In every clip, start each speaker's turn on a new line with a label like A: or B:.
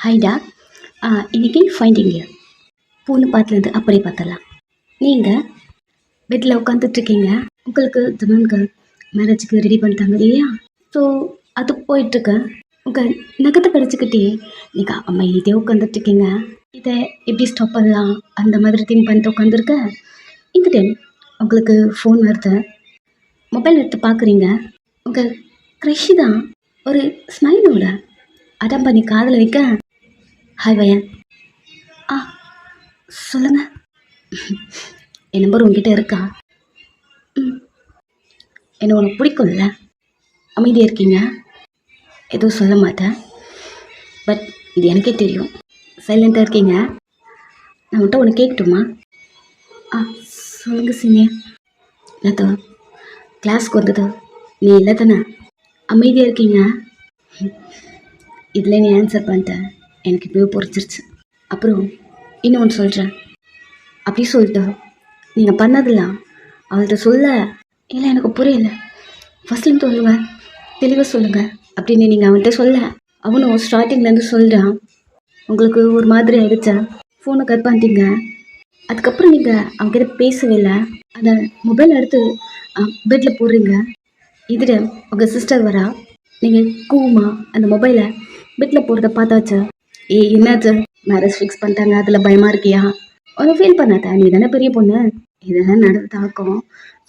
A: ஹைடா. இன்னைக்கு finding you பூனை பாத்துலேருந்து அப்படியே பார்த்தலாம். நீங்கள் பெட்டில் உட்காந்துட்ருக்கீங்க. உங்களுக்கு ஜமன்கள் மேரேஜுக்கு ரெடி பண்ணிட்டாங்க இல்லையா? ஸோ அது போயிட்டுருக்கு. உங்கள் நகத்தை கடிச்சிக்கிட்டே நீங்கள் அமைதியாக உட்காந்துட்ருக்கீங்க. இதை எப்படி ஸ்டாப் பண்ணலாம் அந்த மாதிரி திங்க் பண்ணிட்டு உட்காந்துருக்க. இந்த டைம் உங்களுக்கு ஃபோன் வருது. மொபைல் எடுத்து பார்க்குறீங்க. உங்கள் க்ரஷ் தான் ஒரு ஸ்மைலோட அடம் பண்ணி காதில் வைக்க, ஹாய் வயன். ஆ, சொல்லுங்கள். என் நம்பர் உங்ககிட்ட இருக்கா? ம், என்ன உனக்கு பிடிக்கும்ல? அமைதியாக இருக்கீங்க, எதுவும் சொல்ல மாட்டேன். பட் இது எனக்கே தெரியும், சைலண்ட்டாக இருக்கீங்க. நான் மட்டும் ஒன்று கேட்கட்டுமா? ஆ, சொல்லுங்கள் சீனியர். நேற்று கிளாஸ்க்கு வந்தது நீ இல்லை தானே? அமைதியாக இருக்கீங்க. இதில் நீ ஆன்சர் பண்ணிட்டேன், எனக்கு இப்போவே புரிச்சிருச்சு. அப்புறம் இன்னொன்று சொல்கிறேன். அப்படி சொல்லிட்டு நீங்கள் பண்ணதெல்லாம் அவள்கிட்ட சொல்ல. இல்லை எனக்கு புரியலை, ஃபஸ்ட்லேருந்து சொல்லுங்கள், தெளிவாக சொல்லுங்கள் அப்படின்னு நீங்கள் அவன்கிட்ட சொல்ல. அவனும் ஸ்டார்டிங்லேருந்து சொல்கிறான். உங்களுக்கு ஒரு மாதிரி ஆகிடுச்சா, ஃபோனை கட் பண்ணிட்டீங்க. அதுக்கப்புறம் நீங்கள் அவங்ககிட்ட பேசவே இல்லை. அந்த மொபைல் எடுத்து பெட்டில் போடுறீங்க. இதில் உங்கள் சிஸ்டர் வரா. நீங்கள் கூமா அந்த மொபைலை பெட்டில் போடுறத பார்த்தாச்சு. என்னாச்சு, மேரேஜ் ஃபிக்ஸ் பண்ணிட்டாங்க, அதில் பயமாக இருக்கியா? ஒன்றும் ஃபீல் பண்ணாத, நீ தானே பெரிய பொண்ணு, இதெல்லாம் நடந்தாக்கும்.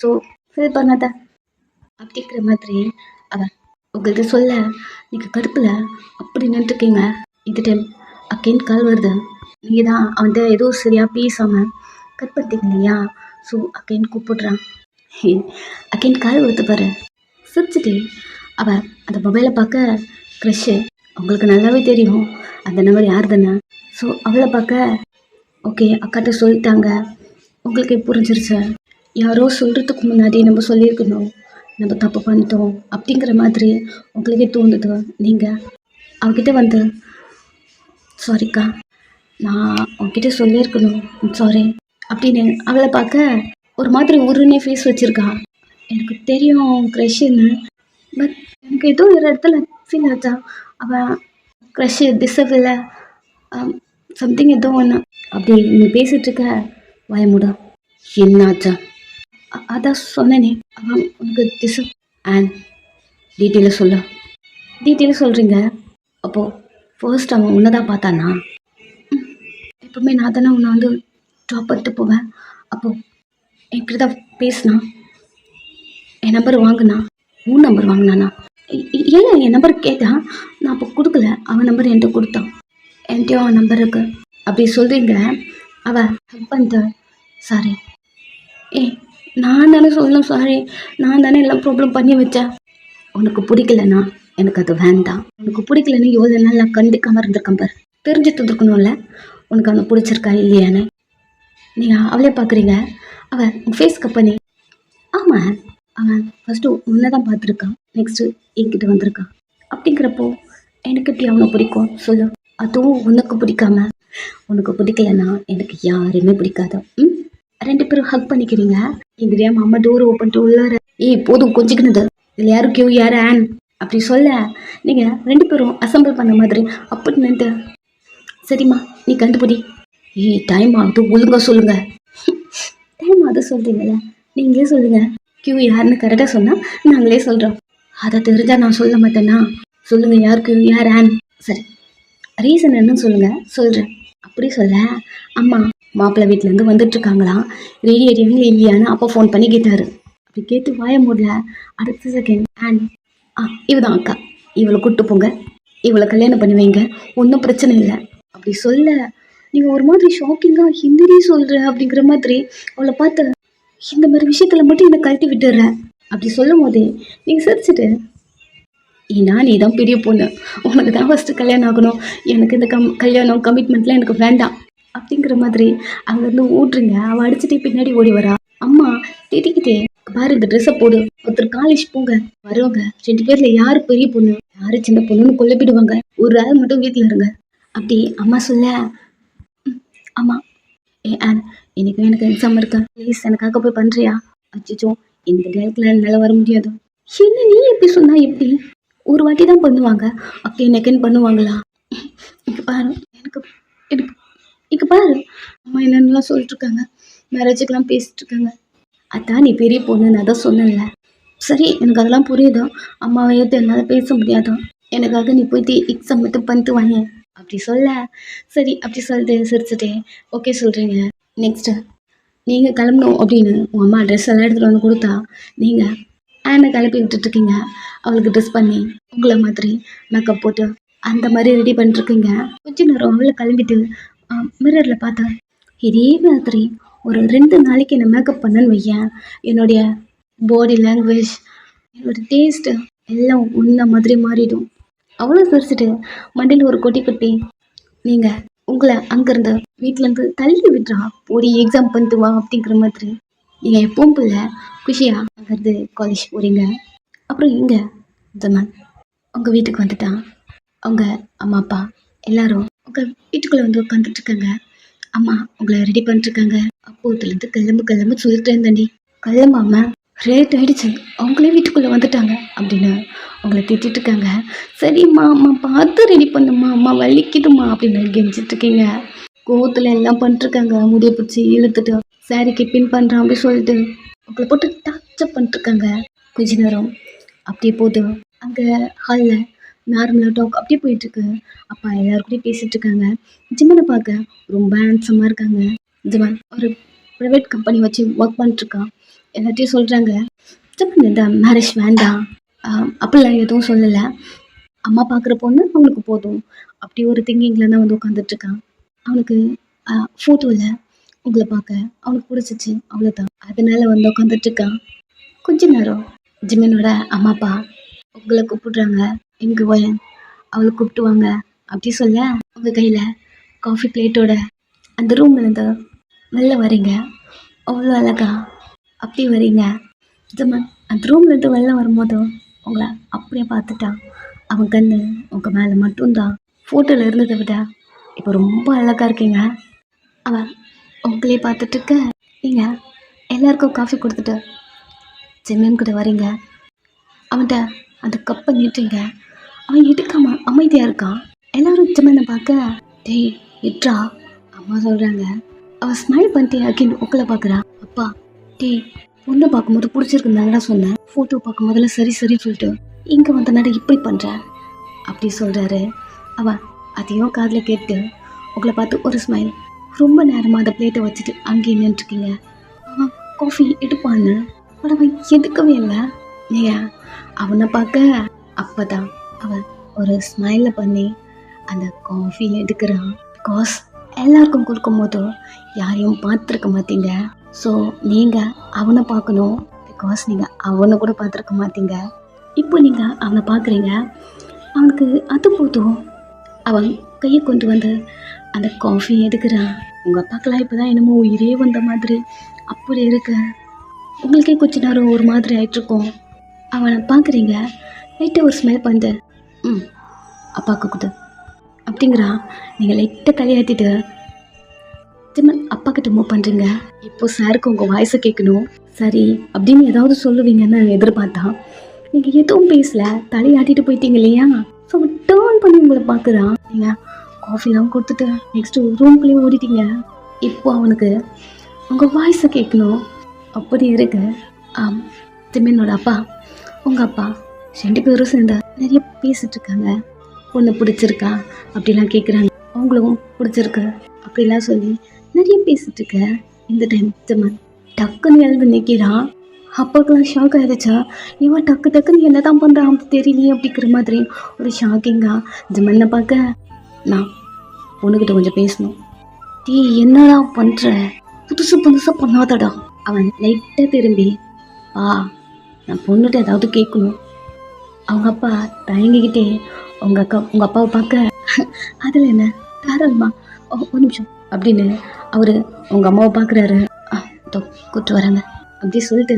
A: ஸோ ஃபீல் பண்ணாத அப்படிங்கிற மாதிரி அவன் உங்கள்கிட்ட சொல்ல. நீங்கள் கடுப்பில் அப்படி நின்றுருக்கீங்க. இந்த டைம் அக்கேன் கால் வருது. நீங்கள் தான் அவன்கிட்ட ஏதோ சரியாக பேசாமல் கட் பண்ணிட்டீங்க இல்லையா? ஸோ அக்கேன் கூப்பிடுறான். அக்கேன் கால் வருது பாரு. சிரிச்சுட்டு அவள் அந்த மொபைலை பார்க்க, க்ரஷ்ஷு உங்களுக்கு நல்லாவே தெரியும் அந்த நம்பர் யார் தானே. ஸோ அவளை பார்க்க, ஓகே அக்காட்ட சொல்லிட்டாங்க, உங்களுக்கு புரிஞ்சிருச்சு. யாரோ சொல்கிறதுக்கு முன்னாடி நம்ம சொல்லியிருக்கணும், நம்ம தப்பு பண்ணிட்டோம் அப்படிங்கிற மாதிரி உங்களுக்கே தோணுது. நீங்கள் அவகிட்ட வந்து, சாரிக்கா நான் உங்ககிட்ட சொல்லியிருக்கணும், சாரி அப்படின்னு அவளை பார்க்க ஒரு மாதிரி உருன்னே ஃபேஸ் வச்சுருக்கா. எனக்கு தெரியும் க்ரஷ்ஷுன்னு, பட் எனக்கு ஏதோ ஒரு இடத்துல ஃபீல் ஆச்சா. அவன் க்ரஷ்ஷு டிஸ்டர்ப் இல்லை, சம்திங் ஏதோ ஒன்று அப்படி நீ பேசிகிட்ருக்க. பயமுடா, என்னாச்சா? அதான் சொன்னேனே, அவன் உனக்கு டிஸ்டர்ப். அண்ட் டீட்டெயிலாக சொல்ல. டீட்டெயிலாக சொல்கிறீங்க. அப்போது ஃபர்ஸ்ட் அவன் உன்னை தான் பார்த்தானா? எப்பவுமே நான் தானே உன்னை வந்து ட்ராப் பண்ணிட்டு போவேன். அப்போது இப்படி தான் பேசினான். என் நம்பர் வாங்கினா, உன் நம்பர் வாங்கினானா? ஏன் என் நம்பர் கேட்டான், நான் அப்போ கொடுக்கல. அவன் நம்பர் என்கிட்ட கொடுத்தான், என்கிட்டயும் அவன் நம்பர் இருக்கு. அப்படி சொல்கிறீங்க. அவள் ஹக் பண்ணிட்ட. சாரி. நான் தானே சொல்லணும் சாரி, நான் தானே எல்லாம் ப்ராப்ளம் பண்ணி வச்சேன். உனக்கு பிடிக்கலண்ணா எனக்கு அது வேண்டாம். உனக்கு பிடிக்கலன்னு எவ்வளோ நாள் நான் கண்டுக்காமல் இருந்திருக்கேன் பார். தெரிஞ்சு தந்துருக்கணும்ல உனக்கு அவனை பிடிச்சிருக்கா இல்லையான்னு. நீங்கள் அவளே பார்க்குறீங்க. அவன் உன் ஃபேஸ் கப் பண்ணி, ஆமாம் அவன் ஃபஸ்ட்டு உன்னை தான் பார்த்துருக்கான், நெக்ஸ்ட்டு என்கிட்ட வந்திருக்கான். அப்படிங்கிறப்போ எனக்கு எப்படி அவனை பிடிக்கும் சொல்லு? அதுவும் உனக்கு பிடிக்காம. உனக்கு பிடிக்கலன்னா எனக்கு யாரையுமே பிடிக்காது. ரெண்டு பேரும் ஹக் பண்ணிக்கிறீங்க. இதுலேயே அம்மா டோர் ஓப்பன் டு உள்ளார. போதும் கொஞ்சிக்கினது, இல்லை யாரும் கியூ யார் ஆன் அப்படி சொல்ல. நீங்கள் ரெண்டு பேரும் அசம்பிள் பண்ண மாதிரி அப்படி நின்று, சரிம்மா நீ கண்டுபிடி. டைம் ஆகுது, ஒழுங்கா சொல்லுங்க. டைம் ஆகுது சொல்கிறீங்கள, நீங்களே சொல்லுங்கள். கியூ யாருன்னு கரெக்டாக சொன்னால் நாங்களே சொல்கிறோம். அதை தெரிஞ்சால் நான் சொல்ல மாட்டேன்னா? சொல்லுங்கள், யார் கியூ யார் ஆன்? சரி, ரீசன் என்னன்னு சொல்லுங்கள், சொல்கிறேன். அப்படி சொல்ல, அம்மா மாப்பிள்ளை வீட்டிலேருந்து வந்துட்டுருக்காங்களாம், ரெடி ஆகிடுவீங்க இல்லையான்னு அப்போ ஃபோன் பண்ணி கேட்டார். அப்படி கேட்டு வாய முடியல. அடுத்த செகண்ட் அண்ட் இவதான் அக்கா, இவளை கூப்பிட்டு போங்க, இவளை கல்யாணம் பண்ணி வைங்க, ஒன்றும் பிரச்சனை இல்லை அப்படி சொல்ல. நீங்கள் ஒரு மாதிரி ஷாக்கிங்காக ஹிந்திரி சொல்கிற அப்படிங்கிற மாதிரி அவளை பார்த்து, இந்த மாதிரி விஷயத்தில் மட்டும் என்னை கழட்டி விட்டுடுற அப்படி சொல்லும் போதே நீங்கள் சிரிச்சிட்டு, ஏன்னா நீ தான் பெரிய பொண்ணு, உனக்கு தான் ஃபஸ்ட்டு கல்யாணம் ஆகணும், எனக்கு இந்த கல்யாணம் கமிட்மெண்ட்லாம் எனக்கு வேண்டாம் அப்படிங்கிற மாதிரி அங்கேருந்து ஓட்டுறீங்க. அவள் அடிச்சுட்டு பின்னாடி ஓடி வரா. அம்மா திட்டிக்கிட்டே, பாரு இந்த ட்ரெஸ்ஸை போடு, ஒருத்தர் காலேஜ் போங்க, வருவாங்க, 2 பேரில் யார் பெரிய பொண்ணு யார் சின்ன பொண்ணுன்னு கொல்லப்பிடுவாங்க, ஒரு ஆள் மட்டும் வீட்டில் இருங்க அப்படி அம்மா சொல்ல. ஆமாம் எனக்கு எக்ஸாம் இருக்கா, ப்ளீஸ் எனக்காக போய் பண்ணுறியா? அச்சிச்சோ, இந்த நேரத்தில் என்னால் வர முடியாது. என்ன நீ எப்படி சொன்னா எப்படி? ஒரு வாட்டி தான் பண்ணுவாங்க, அக்கேன் பண்ணுவாங்களா? இங்கே பாரு, விஷயம்லாம் சொல்லிட்டு இருக்காங்க, மேரேஜுக்கெல்லாம் பேசிட்டு இருக்காங்க. அதான் நீ பெரிய பொண்ணு நான் தான் சொன்னேன்ல. சரி எனக்கு அதெல்லாம் புரியுது. அம்மாவை ஏற்று என்னால் பேச முடியாது. எனக்காக நீ போயிட்டு எக்ஸாம் மட்டும் பண்ணிட்டு வாங்க அப்படி சொல்ல, சரி அப்படி சொல்லிட்டு சிரிச்சுட்டே ஓகே சொல்கிறீங்க. நெக்ஸ்ட்டு நீங்கள் கிளம்பணும் அப்படின்னு உங்கள் அம்மா ட்ரெஸ் எல்லாம் எடுத்துகிட்டு வந்து கொடுத்தா, நீங்கள் ஆனை கிளப்பி விட்டுட்ருக்கீங்க. அவளுக்கு ட்ரெஸ் பண்ணி உங்களை மாதிரி மேக்கப் போட்டு அந்த மாதிரி ரெடி பண்ணிட்டுருக்கீங்க. கொஞ்ச நேரம் அவளை கிளம்பிட்டு மிரரில் பார்த்தா, இதே மாதிரி ஒரு 2 நாளைக்கு என்ன மேக்கப் பண்ணேன்னு வையேன், என்னுடைய பாடி லாங்குவேஜ் என்னோட டேஸ்ட்டு எல்லாம் உன்ன மாதிரி மாறிடும். அவ்வளோ சிரிச்சுட்டு மண்டையில் ஒரு கொட்டி கொட்டி, நீங்கள் உங்களை அங்கேருந்து வீட்டிலேருந்து தள்ளி விட்றா, போடி எக்ஸாம் பண்ணிட்டு வா அப்படிங்கிற மாதிரி. நீங்கள் எப்பவும் பிள்ளை குஷியாக அங்கேருந்து காலேஜ் போகிறீங்க. அப்புறம் இங்கே ஜமான் உங்கள் வீட்டுக்கு வந்துட்டான். அவங்க அம்மா அப்பா எல்லாரும் உங்கள் வீட்டுக்குள்ளே வந்து உட்காந்துட்ருக்காங்க. அம்மா உங்களை ரெடி பண்ணிட்டுருக்காங்க. அப்போதுலேருந்து கிளம்பு சொல்லிட்டு இருந்தேன்டி, கிளம்பாம லேட் ஆகிடுச்சு, அவங்களே வீட்டுக்குள்ளே வந்துட்டாங்க அப்படின்னு அவங்கள திட்டிட்டு இருக்காங்க. சரிம்மா அம்மா பார்த்து ரெடி பண்ணுமா, அம்மா வலிக்குதுமா அப்படின்னு கெஞ்சிட்ருக்கீங்க. கோவத்தில் எல்லாம் பண்ணிட்டுருக்காங்க. முடியை பிடிச்சி இழுத்துட்டு சாரிக்கு பின் பண்ணுறான் அப்படி சொல்லிட்டு உங்களை போட்டு டார்ச்சர் பண்ணிட்டுருக்காங்க. கொஞ்ச நேரம் அப்படியே போகுது. அங்கே ஹாலில் நார்மலாக டாக் அப்படியே போயிட்டுருக்கு. அப்பா எல்லாருக்கூடயும் பேசிகிட்டு இருக்காங்க. ஜிம்மனை பார்க்க ரொம்ப ஹேண்ட்ஸமாக இருக்காங்க. ஜிம்மன் ஒரு ப்ரைவேட் கம்பெனி வச்சு ஒர்க் பண்ணிட்டுருக்கான். எல்லாத்தையும் சொல்கிறாங்க, ஜிம்மன் இந்த மேரேஜ் வேண்டாம் அப்படிலாம் எதுவும் சொல்லலை. அம்மா பார்க்குற பொண்ணு அவனுக்கு போதும் அப்படி ஒரு திங்கிங்கில் தான் வந்து உட்காந்துட்ருக்கான். அவனுக்கு ஃபோட்டோவில் உங்களை பார்க்க அவனுக்கு பிடிச்சிச்சு, அவ்வளோதான். அதனால வந்து உட்காந்துட்ருக்கான். கொஞ்ச நேரம் ஜிம்மனோட அம்மா அப்பா உங்களை கூப்பிடுறாங்க. எங்கே போய் அவளை கூப்பிட்டுவாங்க அப்படி சொல்ல, உங்கள் கையில் காஃபி பிளேட்டோட அந்த ரூம்லேருந்து வெளில வரீங்க. அவ்வளோ அழகா அப்படி வரீங்க. ஜிம்மன் அந்த ரூம்லேருந்து வெளில வரும்போது உங்களை அப்படியே பார்த்துட்டான். அவன் கண்ணு உங்கள் மேலே மட்டும்தான். ஃபோட்டோவில் இருந்ததை விட இப்போ ரொம்ப அழகாக இருக்கீங்க. அவன் உங்களே பார்த்துட்ருக்க. நீங்கள் எல்லாருக்கும் காஃபி கொடுத்துட்டு ஜிம்மன் கூட வரீங்க. அவன்கிட்ட அந்த கப்பை நீட்டுறீங்க. அவன் எடுக்காம அமைதியாக இருக்கான். எல்லாரும் ஜிம்மனை பார்க்க, டேய் எட்ரா அம்மா சொல்கிறாங்க. அவன் ஸ்மைல் பண்ணிட்டு அகின் உங்களை பார்க்குறான். அப்பா டேய் பொண்ணை பார்க்கும்போது பிடிச்சிருக்குன்னு சொன்னேன், ஃபோட்டோ பார்க்கும் போதில் சரி சொல்லிட்டு இங்கே வந்தனால இப்படி பண்ணுற அப்படி சொல்கிறாரு. அவன் அதையும் காதில் கேட்டு உங்களை பார்த்து ஒரு ஸ்மைல். ரொம்ப நேரமாக அந்த பிளேட்டை வச்சுட்டு அங்கேயே நின்றுருக்கீங்க. அவன் காஃபி எடுப்பான்னு ஆனால் அவன் எதுக்கவே இல்லை. நீங்கள் அவனை பார்க்க அப்போ தான் அவன் ஒரு ஸ்மைலை பண்ணி அந்த காஃபி எடுக்கிறான். பிகாஸ் எல்லாருக்கும் கொடுக்கும்போது யாரையும் பார்த்துருக்க மாட்டீங்க. ஸோ நீங்கள் அவனை பார்க்கணும். பிகாஸ் நீங்கள் அவனை கூட பார்த்துருக்க மாட்டீங்க. இப்போ நீங்கள் அவனை பார்க்குறீங்க. அவனுக்கு அது போதும். அவன் கையை கொண்டு வந்து அந்த காஃபி எடுக்கிறான். உங்கள் அப்பாக்கெல்லாம் இப்போ தான் என்னமோ உயிரே வந்த மாதிரி அப்படி இருக்க. உங்களுக்கே கொஞ்ச நேரம் ஒரு மாதிரி ஆகிட்ருக்கோம். அவனை பார்க்குறீங்க. லைட்டாக ஒரு ஸ்மெல் பண்ணிட்டு அப்பாவுக்கு கொடு அப்படிங்கிறான். நீங்கள் லைட்டாக தலையாட்டிட்டு ஜிம்மன் அப்பா கிட்ட மூவ் பண்ணுறீங்க. இப்போ சாருக்கு உங்கள் வாய்ஸை கேட்கணும். சரி அப்படின்னு ஏதாவது சொல்லுவீங்கன்னு எதிர்பார்த்தா நீங்கள் எதுவும் பேசல, தலையாட்டிட்டு போயிட்டீங்க இல்லையா. ஸோ டேர்ன் பண்ணி உங்களை பார்க்குறான். நீங்கள் காஃபிலாம் கொடுத்துட்டு நெக்ஸ்ட்டு ரூம்குள்ளேயே ஓடிட்டீங்க. இப்போ அவனுக்கு உங்கள் வாய்ஸை கேட்கணும். அப்படி இருக்கு. ஜிம்மனோட அப்பா உங்கள் அப்பா 2 பேரும் சேர்ந்து நிறைய பேசிகிட்ருக்காங்க. பொண்ணு பிடிச்சிருக்கா அப்படிலாம் கேட்குறாங்க. அவங்களும் பிடிச்சிருக்கு அப்படிலாம் சொல்லி நிறைய பேசிகிட்ருக்க. இந்த டைம் ஜிம்மன் டக்குன்னு எழுந்து நிற்கிறான். அப்பாவுக்குலாம் ஷாக் ஆகிடுச்சா, இவன் டக்குன்னு என்ன தான் பண்ணுறான் தெரியலையே அப்படிங்கிற மாதிரி ஒரு ஷாக்கிங்காக ஜிம்மனை பார்க்க, நான் பொண்ணுக்கிட்ட கொஞ்சம் பேசணும். டீ என்னடா பண்ணுற, புதுசாக பண்ணாதடா. அவன் லைட்டாக திரும்பி நான் பொண்ணுகிட்ட ஏதாவது கேட்கணும். அவங்க அப்பா தயங்கிக்கிட்டே உங்கள் அப்பாவை பார்க்க, அதில் என்ன தாராளமா ஒரு நிமிஷம் அப்படின்னு அவர் உங்கள் அம்மாவை பார்க்குறாரு. கூப்பிட்டு வராங்க அப்படி சொல்லிட்டு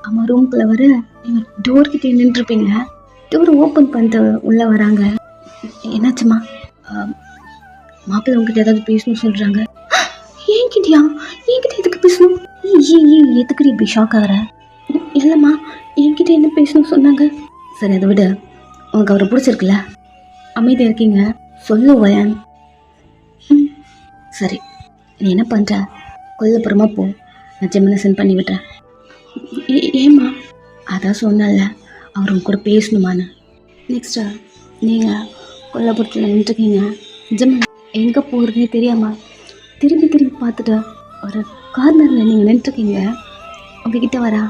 A: அம்மா ரூம்குள்ளே வர, நீங்கள் டோர்கிட்டே நின்றுருப்பீங்க. டோர் ஓப்பன் பண்ணிட்டு உள்ளே வராங்க. என்னாச்சும்மா, மாப்பிள்ளை உங்ககிட்ட ஏதாவது பேசணும்னு சொல்கிறாங்க. என்கிட்ட எதுக்கு பேசணும்? எதுக்கு இப்படி ஷாக் ஆகிற? இல்லைம்மா என்கிட்ட என்ன பேசணும்னு சொன்னாங்க. சரி அதை விட உனக்கு அவரை பிடிச்சிருக்குல்ல, அமைதியாக இருக்கீங்க, சொல்லு வயன். சரி நீ என்ன பண்ணுற, கொல்லப்புறமா போ, நான் ஜெமினை சென்ட் பண்ணி விட்றேன். ஏம்மா? அதான் சொன்னல, அவர் உங்க கூட பேசணுமான்னு. நெக்ஸ்ட்டு நீங்கள் கொல்லப்புறத்தில் நின்றுருக்கீங்க. ஜெமின் எங்கே போகிறதுனே தெரியாமா திரும்பி திரும்பி பார்த்துட்டு ஒரு கார்னரில் நீங்கள் நின்றுருக்கீங்க. உங்ககிட்ட வரா,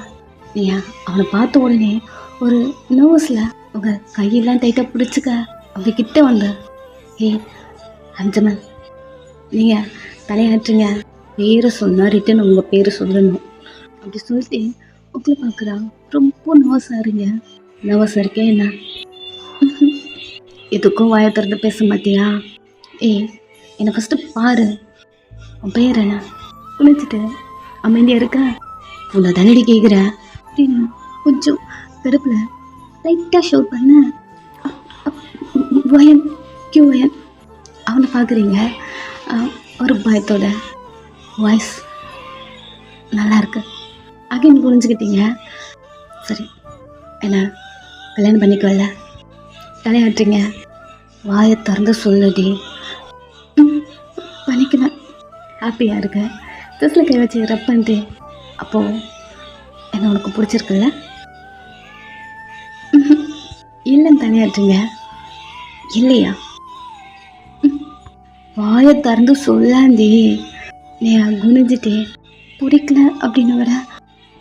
A: நீங்கள் அவனை பார்த்த உடனே ஒரு நர்வஸில் உங்கள் கையெல்லாம் டைட்டாக பிடிச்சிக்க உங்ககிட்ட வந்த அஞ்சமன் நீங்கள் தலையாட்டுறீங்க. பேரை சொன்னால் ரிட்டன் உங்கள் பேரை சொல்லணும் அப்படி சொல்லிட்டு உங்களை பார்க்குறா. ரொம்ப நர்வஸாக இருங்க. நர்வஸாக இருக்கேன் என்ன? எதுக்கும் வாயை திறந்து பேச மாட்டியா? என்னை ஃபஸ்ட்டு பாரு, உன் பேர் என்ன? குளிச்சுட்டு அமைதியாக இருக்க. உன்னை தண்ணடி கேட்குற அப்படின்னு கொஞ்சம் கடுப்பில் லைட்டாக ஷோ பண்ண வயன் வயன் அவனை பார்க்குறீங்க. ஒரு பயத்தோட வாய்ஸ் நல்லா இருக்கு. அகைன் புரிஞ்சுக்கிட்டீங்க. சரி, என்ன கல்யாணம் பண்ணிக்கல? தலையாட்டுறீங்க. வாயை திறந்து சொல்லுடி. பண்ணிக்கலாம். ஹாப்பியாக இருக்க. ட்ரெஸ்ஸில் கை வச்சு ரப் பண்ணிட்டு அப்போது என்ன உனக்கு பிடிச்சிருக்குல்ல? இல்லைன்னு தலையாட்டுறீங்க. இல்லையா? வாயை திறந்து சொல்லாந்தே. நீ குனிஞ்சிட்டே பிடிக்கல அப்படின்னு வர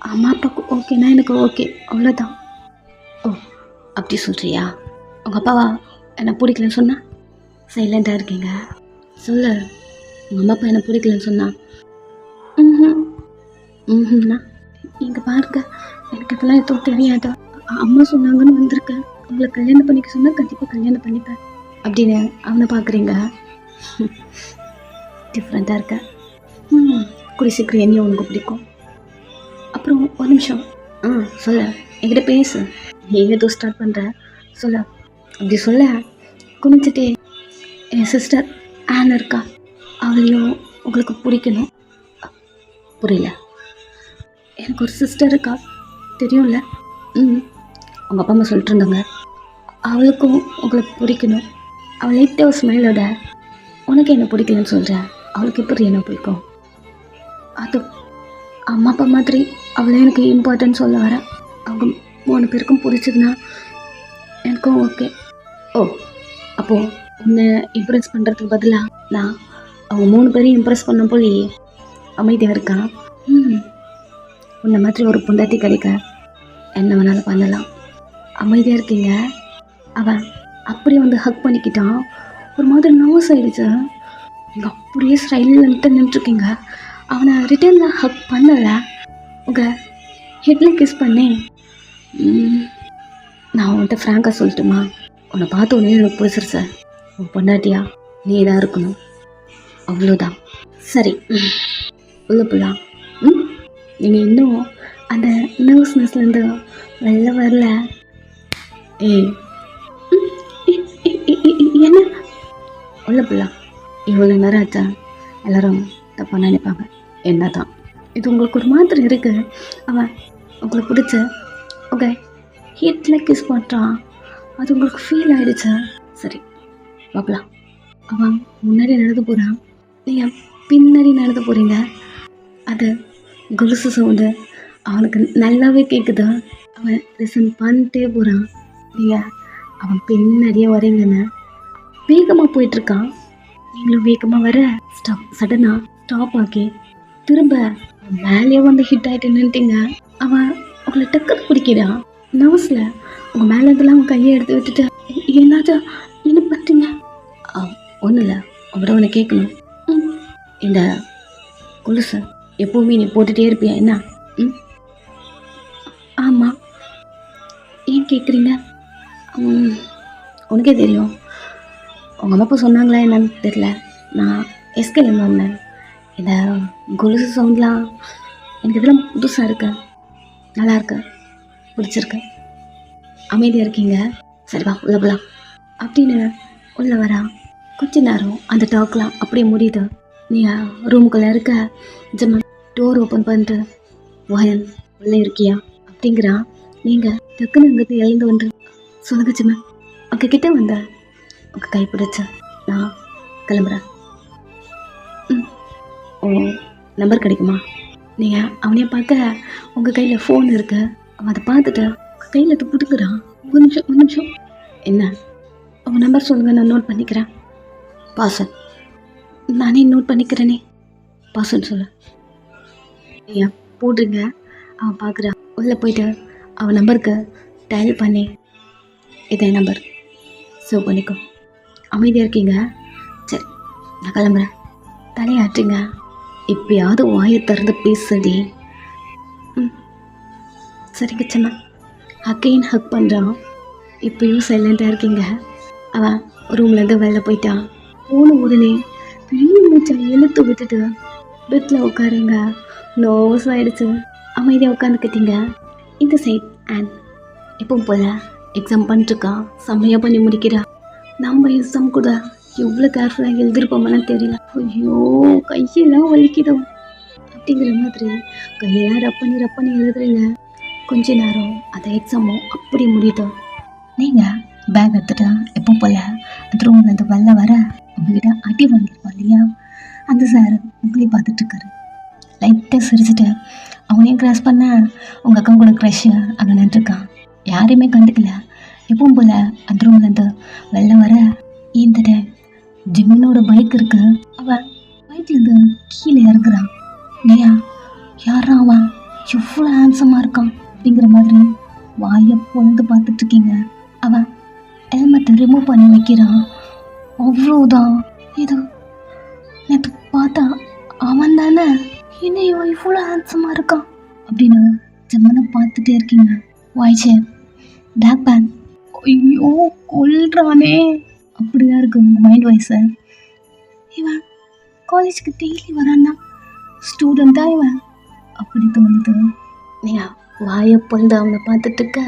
A: அம்மா அப்பாவுக்கு ஓகேனா எனக்கு ஓகே, அவ்வளோதான். ஓ அப்படி சொல்கிறியா? உங்கள் அப்பாவா என்னை பிடிக்கலன்னு சொன்னா? சைலண்ட்டாக இருக்கீங்க. சொல்லு, உங்கள் அம்மா அப்பா என்னை பிடிக்கலன்னு சொன்னா? ம்னா இங்கே பாருங்க, எனக்கு அதெல்லாம் எதுவும் தெரியாதா. அம்மா சொன்னாங்கன்னு வந்திருக்கேன். உங்களை கல்யாணம் பண்ணிக்க சொன்னால் கண்டிப்பாக கல்யாணம் பண்ணிப்பேன் அப்படின்னு அவனை பார்க்குறீங்க. டிஃப்ரெண்ட்டாக இருக்க. கூடி சீக்கிரம் என்னையும் உனக்கு பிடிக்கும். அப்புறம் ஒரு நிமிஷம். சொல்ல, என்கிட்ட பேசு. நீ ஏதோ ஸ்டார்ட் பண்ணுற, சொல்ல. அப்படி சொல்ல குனிஞ்சிட்டே, என் சிஸ்டர் ஆன் இருக்கா, அவளையும் உங்களுக்கு பிடிக்கணும். புரியல? எனக்கு ஒரு சிஸ்டர் இருக்கா, தெரியும்ல? உங்கள் அப்பா அம்மா சொல்லிட்டு இருந்தாங்க. அவளுக்கும் உங்களுக்கு பிடிக்கணும். அவள் லைட்டாக ஒரு ஸ்மைலோட உனக்கு என்ன பிடிக்கலன்னு சொல்கிறேன். அவளுக்கு எப்படி என்ன பிடிக்கும்? அது அம்மா அப்பா மாதிரி அவளே எனக்கு இம்பார்ட்டன்ட் சொல்ல வர. அவங்க 3 பேருக்கும் பிடிச்சதுன்னா எனக்கும் ஓகே. ஓ அப்போது உன்னை இம்ப்ரெஸ் பண்ணுறதுக்கு பதிலாக நான் அவங்க 3 பேரையும் இம்ப்ரெஸ் பண்ண போய் அமைதியாக இருக்கான். உன்னை மாதிரி ஒரு பொண்டாட்டி கிடைக்க என்ன வேணாலும் பண்ணலாம். அமைதியாக இருக்கீங்க. அவன் அப்படியே வந்து ஹக் பண்ணிக்கிட்டான். ஒரு மாதிரி நர்வஸ் ஆகிடுச்சு. நீங்கள் அப்படியே ஸ்டைலில் நின்றுருக்கீங்க. அவனை ரிட்டர்னில் ஹக் பண்ணலை, உங்கள் ஹெட்டில் கிஸ் பண்ணேன். நான் உன்கிட்ட ஃப்ராங்காக சொல்லட்டுமா? உன்னை பார்த்த உடனே எனக்கு பிடிச்சிருச்சு. உன் பொண்டாட்டியா நீ தான் இருக்கணும், அவ்வளோதான். சரி உள்ள போகலாம். நீங்கள் இன்னும் அந்த நர்வஸ்னஸ்லேருந்து வெளில வரல. என்ன உள்ள போகலாம். இவ்வளோ நேரம் ஆச்சா? எல்லோரும் தப்பாக நினைப்பாங்க. என்ன தான் இது உங்களுக்கு ஒரு மாதிரி இருக்குது. அவன் உங்களுக்கு பிடிச்ச ஓகே ஹீட்டில் கிஸ் பண்ணுறான். அது உங்களுக்கு ஃபீல் ஆகிடுச்சு. சரி பார்க்கலாம். அவன் முன்னாடி நடந்து போகிறான், நீங்கள் பின்னாடி நடந்து போகிறீங்க. அது கொலுசு சவுண்டு அவனுக்கு நல்லாவே கேட்குது. அவன் லிசன் பண்ணிட்டே போகிறான். நீங்கள் அவன் பின்னாடியே வரீங்கன்னு வேகமாக போயிட்டுருக்கான். நீங்களும் வேகமாக வர சடனாக ஸ்டாப் ஆக்கி திரும்ப மேலேயே வந்து ஹிட் ஆகிட்டு நின்றுட்டீங்க. அவன் உங்களை டக்குன்னு பிடிக்கிறான். நர்வஸில் உங்கள் மேலே இருந்தெல்லாம் அவன் கையை எடுத்து விட்டுட்டு என்னாச்சா என்ன பண்ணுறீங்க? ஒன்றும் இல்லை, அவட உன்னை கேட்கணும். இந்த கொலுசு எப்போவுமே நீ போட்டுகிட்டே இருப்பியா என்ன? ஆமாம். ஏன் கேட்குறீங்க? உனக்கே தெரியும். உங்கள் அம்மா அப்பா சொன்னாங்களா என்னன்னு தெரியல. நான் எஸ்கேலேருந்து வந்தேன். இந்த கொலுசு சவுண்ட்லாம் எனக்கு இதெல்லாம் புதுசாக இருக்கு, நல்லா இருக்கு, பிடிச்சிருக்கு. அமைதியாக இருக்கீங்க. சரிவா உள்ள போகலாம் அப்படின்னு உள்ளே வரா. கொஞ்ச நேரம் அந்த டாக்லாம் அப்படியே முடியுது. நீங்கள் ரூமுக்குள்ளே இருக்க. ஜெமன் டோர் ஓப்பன் பண்ணிட்டு வயன் உள்ளே இருக்கியா அப்படிங்கிறான். நீங்கள் டக்குன்னு அங்கே எழுந்து வந்து சொல்லுங்க ஜெமன். அங்கே கிட்டே வந்த உங்கள் கை பிடிச்ச நான் கிளம்புறேன். ஓ நம்பர் கிடைக்குமா? நீங்கள் அவனைய பார்க்க உங்கள் கையில் ஃபோன் இருக்கு, அவன் அதை பார்த்துட்டு உங்கள் கையில் எடுத்து பிடுங்குறான். ஒரு நிமிஷம். என்ன? உங்கள் நம்பர் சொல்லுங்கள், நான் நோட் பண்ணிக்கிறேன். பாசன். நானே நோட் பண்ணிக்கிறேனே. பாசன் சொல்லு. ஐயா போடுறீங்க. அவன் பார்க்குறான். உள்ளே போயிட்டு அவன் நம்பருக்கு டயல் பண்ணி, இதே நம்பர் சேவ் பண்ணிக்கோ. அமைதியாக இருக்கீங்க? சரி, நான் கிளம்புறேன். தலையாட்டுங்க. இப்பயாவது வாயை திறந்து பேசுடி. சரிங்க சின்ன. அக்கையின் ஹக் பண்ணுறான். இப்பயும் சைலண்டாக இருக்கீங்க. அவன் ரூம்லேருந்து வெளில போயிட்டான். போன உடனே பெரிய மூச்சை இழுத்து விட்டுட்டு பெட்டில் உட்காருங்க. நோஸ் ஆகிடுச்சு. அமைதியாக உட்காந்துக்கிட்டீங்க. இந்த சைட் அண்ட் எப்பவும் போல் எக்ஸாம் பண்ணிட்டுருக்கா. செம்மையாக பண்ணி முடிக்கிறா. நம்ம எக்ஸாம் கூட எவ்வளோ கேர்ஃபுல்லாக எழுதிருப்போம்னா தெரியல. ஐயோ கையெல்லாம் வலிக்குதோ அப்படிங்கிற மாதிரி கையெல்லாம் ரப்பண்ணி எழுதுறீங்க. கொஞ்ச நேரம் அந்த எக்ஸாமும் அப்படி முடியுதோ. நீங்கள் பேக் எடுத்துட்டா எப்போ போல் அந்த ரூம்லேருந்து வெளில வர உங்ககிட்ட அடி வாங்கியிருப்பா இல்லையா, அந்த சார் உங்களையும் பார்த்துட்ருக்காரு. லைட்டாக சிரிச்சுட்டு அவனையும் கிராஸ் பண்ண உங்கள் அக்கா கூட க்ரஷ் அங்கே நின்றுருக்கான். யாரையுமே கண்டுக்கல. எப்பவும் போல் அந்த ரூம்லேருந்து வெளில வர இந்த டைம் ஜிமினோட பைக் இருக்கு. அவன் பைக்லேருந்து கீழே இறங்குறான். இல்லையா யாரா அவன் எவ்வளோ ஹேண்ட்ஸமாக இருக்கான் அப்படிங்கிற மாதிரி வாயை பொழுது பார்த்துட்ருக்கீங்க. அவன் ஹெல்மெட்டை ரிமூவ் பண்ணி வைக்கிறான். அவ்வளோதான். இது நேற்று பார்த்தா அவன் தானே, இன்னும் இவ்வளோ ஹேண்ட்ஸமாக இருக்கான் அப்படின்னு ஜிம்மனை பார்த்துட்டே இருக்கீங்க. Voice block ban. ஐயோ கொல்றானே அப்படிதான் இருக்கு உங்கள் மைண்ட் வாய்ஸை. இவன் காலேஜுக்கு டெய்லி வரான்னா ஸ்டூடெண்ட்டாக இவன் அப்படி தோணுது. நீங்கள் வாயை பொழுது அவனை பார்த்துட்டு இருக்க